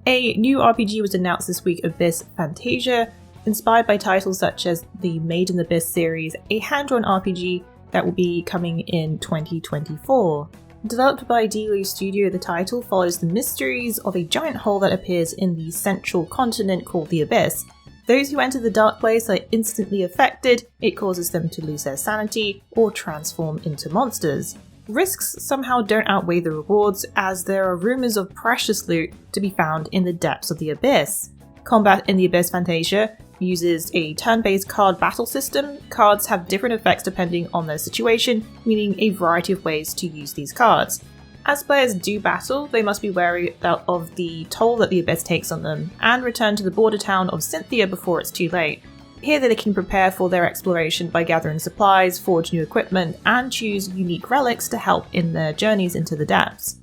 A new RPG was announced this week, Abyss Fantasia, inspired by titles such as the Made in Abyss series, a hand-drawn RPG that will be coming in 2024. Developed by Dealu Studio, the title follows the mysteries of a giant hole that appears in the central continent called the Abyss. Those who enter the dark place are instantly affected, it causes them to lose their sanity or transform into monsters. Risks somehow don't outweigh the rewards, as there are rumours of precious loot to be found in the depths of the Abyss. Combat in the Abyss Fantasia uses a turn-based card battle system. Cards have different effects depending on their situation, meaning a variety of ways to use these cards. As players do battle, they must be wary of the toll that the Abyss takes on them, and return to the border town of Cynthia before it's too late. Here they can prepare for their exploration by gathering supplies, forge new equipment, and choose unique relics to help in their journeys into the depths.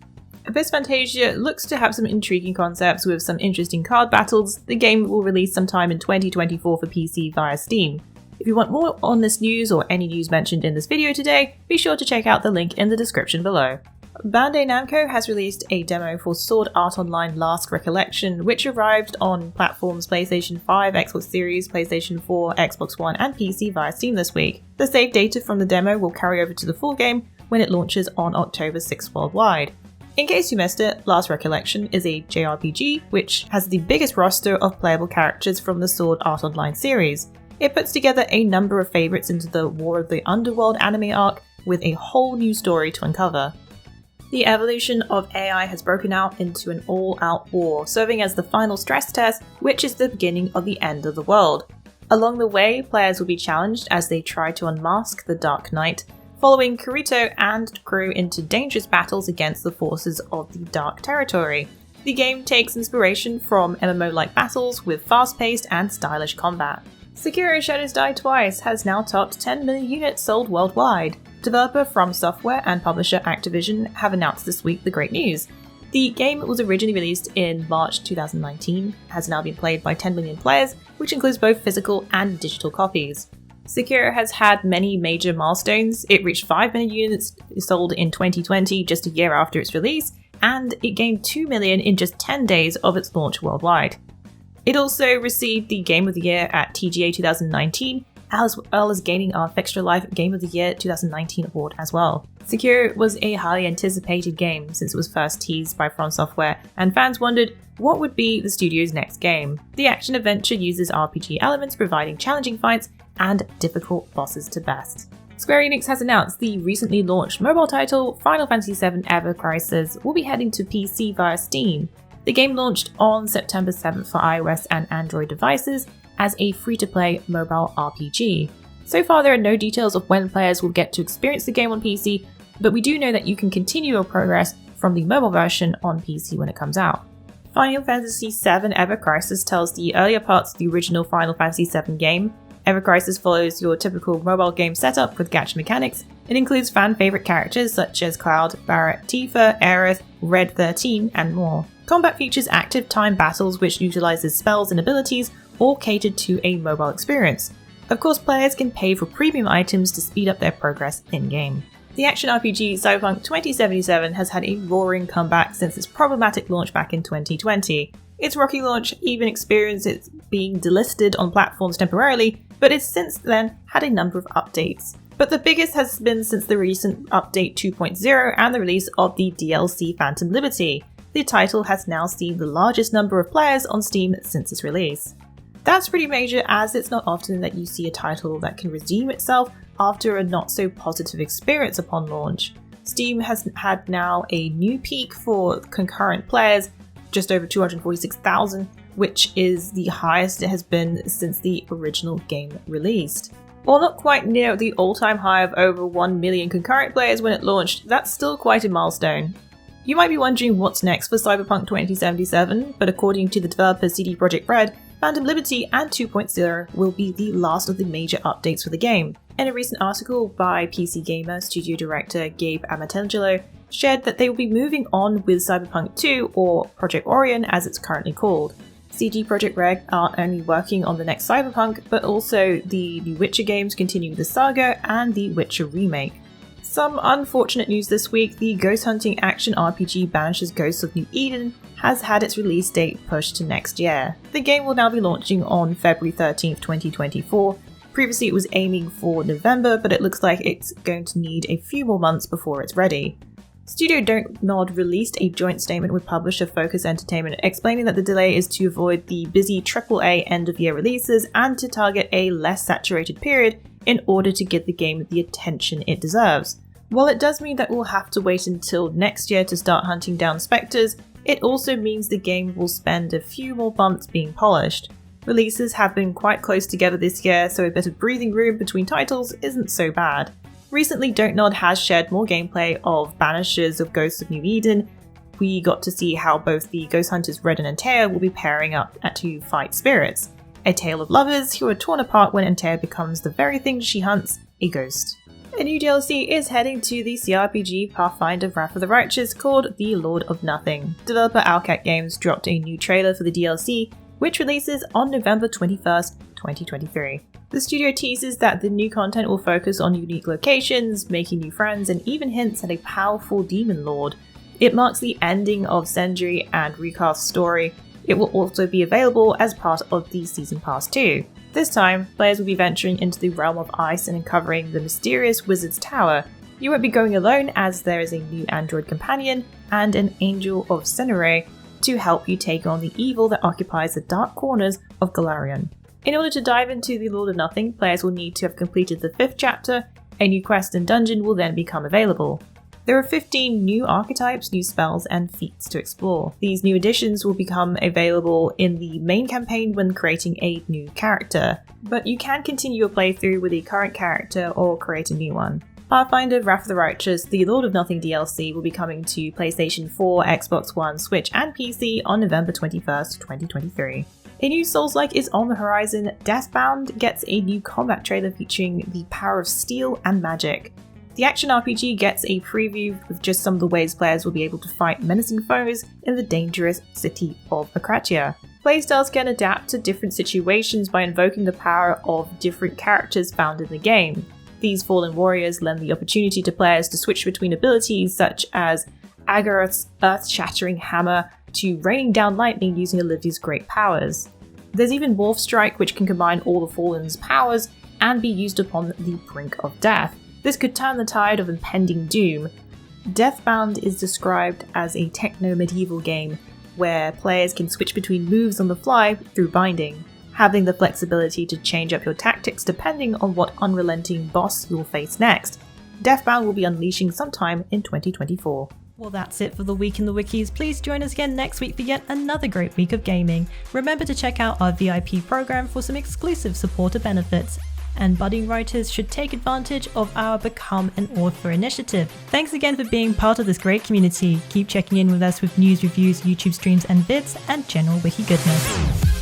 Abyss Fantasia looks to have some intriguing concepts with some interesting card battles. The game will release sometime in 2024 for PC via Steam. If you want more on this news or any news mentioned in this video today, be sure to check out the link in the description below. Bandai Namco has released a demo for Sword Art Online Last Recollection, which arrived on platforms PlayStation 5, Xbox Series, PlayStation 4, Xbox One, and PC via Steam this week. The save data from the demo will carry over to the full game when it launches on October 6th worldwide. In case you missed it, Last Recollection is a JRPG which has the biggest roster of playable characters from the Sword Art Online series. It puts together a number of favourites into the War of the Underworld anime arc with a whole new story to uncover. The evolution of AI has broken out into an all-out war, serving as the final stress test, which is the beginning of the end of the world. Along the way, players will be challenged as they try to unmask the Dark Knight, following Kirito and crew into dangerous battles against the forces of the Dark Territory. The game takes inspiration from MMO-like battles with fast-paced and stylish combat. Sekiro Shadows Die Twice has now topped 10 million units sold worldwide. Developer From Software and publisher Activision have announced this week the great news. The game was originally released in March 2019, has now been played by 10 million players, which includes both physical and digital copies. Sekiro has had many major milestones. It reached 5 million units sold in 2020, just a year after its release, and it gained 2 million in just 10 days of its launch worldwide. It also received the Game of the Year at TGA 2019, as well as gaining our Fextralife Game of the Year 2019 award as well. Sekiro was a highly anticipated game since it was first teased by From Software, and fans wondered what would be the studio's next game. The action-adventure uses RPG elements, providing challenging fights and difficult bosses to best. Square Enix has announced the recently launched mobile title Final Fantasy VII Ever Crisis will be heading to PC via Steam. The game launched on September 7th for iOS and Android devices as a free-to-play mobile RPG. So far there are no details of when players will get to experience the game on PC, but we do know that you can continue your progress from the mobile version on PC when it comes out. Final Fantasy VII Ever Crisis tells the earlier parts of the original Final Fantasy VII game. Ever Crisis follows your typical mobile game setup with gacha mechanics. It includes fan-favourite characters such as Cloud, Barret, Tifa, Aerith, Red 13, and more. Combat features active time battles which utilises spells and abilities, all catered to a mobile experience. Of course, players can pay for premium items to speed up their progress in-game. The action RPG Cyberpunk 2077 has had a roaring comeback since its problematic launch back in 2020. Its rocky launch even experienced it being delisted on platforms temporarily, but it's since then had a number of updates. But the biggest has been since the recent update 2.0 and the release of the DLC Phantom Liberty. The title has now seen the largest number of players on Steam since its release. That's pretty major, as it's not often that you see a title that can redeem itself after a not so positive experience upon launch. Steam has had now a new peak for concurrent players, just over 246,000, which is the highest it has been since the original game released. While not quite near the all-time high of over 1 million concurrent players when it launched, that's still quite a milestone. You might be wondering what's next for Cyberpunk 2077, but according to the developer CD Projekt Red, Phantom Liberty and 2.0 will be the last of the major updates for the game. In a recent article by PC Gamer studio director Gabe Amatangelo shared that they will be moving on with Cyberpunk 2, or Project Orion as it's currently called. CD Projekt Red aren't only working on the next Cyberpunk, but also the Witcher games continuing the saga and the Witcher remake. Some unfortunate news this week: the ghost hunting action RPG Banishers Ghosts of New Eden has had its release date pushed to next year. The game will now be launching on February 13th, 2024. Previously it was aiming for November, but it looks like it's going to need a few more months before it's ready. Studio Don't Nod released a joint statement with publisher Focus Entertainment explaining that the delay is to avoid the busy AAA end-of-year releases and to target a less saturated period in order to give the game the attention it deserves. While it does mean that we'll have to wait until next year to start hunting down spectres, it also means the game will spend a few more months being polished. Releases have been quite close together this year, so a bit of breathing room between titles isn't so bad. Recently, Don't Nod has shared more gameplay of Banishers of Ghosts of New Eden. We got to see how both the ghost hunters Redden and Taya will be pairing up to fight spirits. A tale of lovers who are torn apart when Antea becomes the very thing she hunts, a ghost. A new DLC is heading to the CRPG Pathfinder Wrath of the Righteous called The Lord of Nothing. Developer Owlcat Games dropped a new trailer for the DLC, which releases on November 21st, 2023. The studio teases that the new content will focus on unique locations, making new friends, and even hints at a powerful demon lord. It marks the ending of Sendry and Recast's story. It will also be available as part of the Season Pass 2. This time, players will be venturing into the realm of ice and uncovering the mysterious Wizard's Tower. You won't be going alone, as there is a new android companion and an Angel of Senere to help you take on the evil that occupies the dark corners of Galarian. In order to dive into the Lord of Nothing, players will need to have completed the 5th chapter. A new quest and dungeon will then become available. There are 15 new archetypes, new spells, and feats to explore. These new additions will become available in the main campaign when creating a new character, but you can continue your playthrough with a current character or create a new one. Pathfinder Wrath of the Righteous, the Lord of Nothing DLC will be coming to PlayStation 4, Xbox One, Switch, and PC on November 21st, 2023. A new Soulslike is on the horizon. Deathbound gets a new combat trailer featuring the power of steel and magic. The action RPG gets a preview with just some of the ways players will be able to fight menacing foes in the dangerous city of Akratia. Playstyles can adapt to different situations by invoking the power of different characters found in the game. These fallen warriors lend the opportunity to players to switch between abilities such as Agaroth's earth-shattering hammer to raining down lightning using Olivia's great powers. There's even Morph Strike, which can combine all the Fallen's powers and be used upon the brink of death. This could turn the tide of impending doom. Deathbound is described as a Techno-Medieval game where players can switch between moves on the fly through binding, having the flexibility to change up your tactics depending on what unrelenting boss you'll face next. Deathbound will be unleashing sometime in 2024. Well, that's it for the Week in the Wikis. Please join us again next week for yet another great week of gaming. Remember to check out our VIP program for some exclusive supporter benefits. And budding writers should take advantage of our Become an Author initiative. Thanks again for being part of this great community. Keep checking in with us with news, reviews, YouTube streams and vids, and general wiki goodness.